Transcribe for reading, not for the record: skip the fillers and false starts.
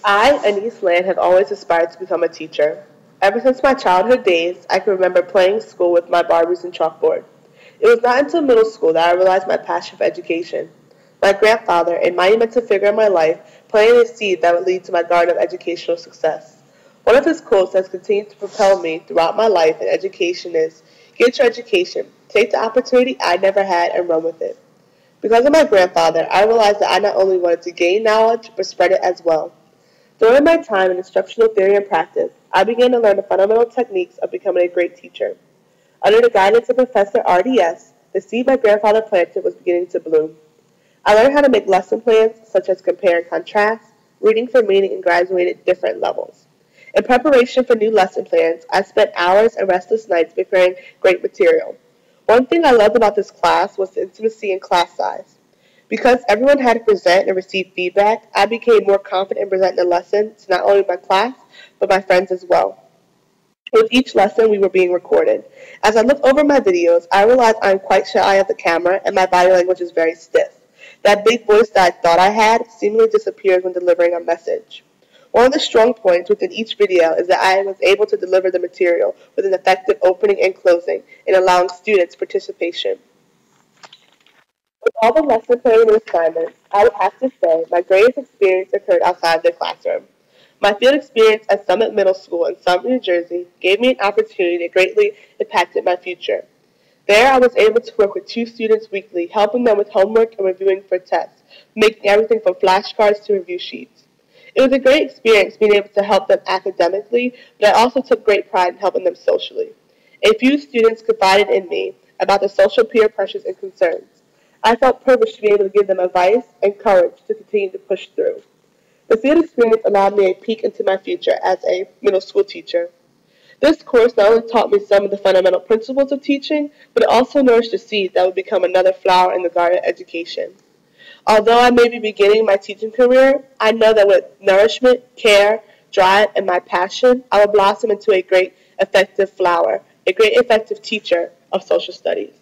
I, Anise Land, have always aspired to become a teacher. Ever since my childhood days, I can remember playing school with my Barbies and chalkboard. It was not until middle school that I realized my passion for education. My grandfather, a monumental figure in my life, planted a seed that would lead to my garden of educational success. One of his quotes that has continued to propel me throughout my life in education is, "Get your education, take the opportunity I never had, and run with it." Because of my grandfather, I realized that I not only wanted to gain knowledge, but spread it as well. During my time in instructional theory and practice, I began to learn the fundamental techniques of becoming a great teacher. Under the guidance of Professor RDS, the seed my grandfather planted was beginning to bloom. I learned how to make lesson plans, such as compare and contrast, reading for meaning, and graduated different levels. In preparation for new lesson plans, I spent hours and restless nights preparing great material. One thing I loved about this class was the intimacy in class size. Because everyone had to present and receive feedback, I became more confident in presenting the lesson to not only my class, but my friends as well. With each lesson, we were being recorded. As I looked over my videos, I realized I am quite shy of the camera and my body language is very stiff. That big voice that I thought I had seemingly disappears when delivering a message. One of the strong points within each video is that I was able to deliver the material with an effective opening and closing and allowing students participation. With all the lesson planning and assignments, I would have to say my greatest experience occurred outside the classroom. My field experience at Summit Middle School in Summit, New Jersey gave me an opportunity that greatly impacted my future. There I was able to work with two students weekly, helping them with homework and reviewing for tests, making everything from flashcards to review sheets. It was a great experience being able to help them academically, but I also took great pride in helping them socially. A few students confided in me about the social peer pressures and concerns. I felt privileged to be able to give them advice and courage to continue to push through. The field experience allowed me a peek into my future as a middle school teacher. This course not only taught me some of the fundamental principles of teaching, but it also nourished a seed that would become another flower in the garden of education. Although I may be beginning my teaching career, I know that with nourishment, care, drive, and my passion, I will blossom into a great, effective flower, a great, effective teacher of social studies.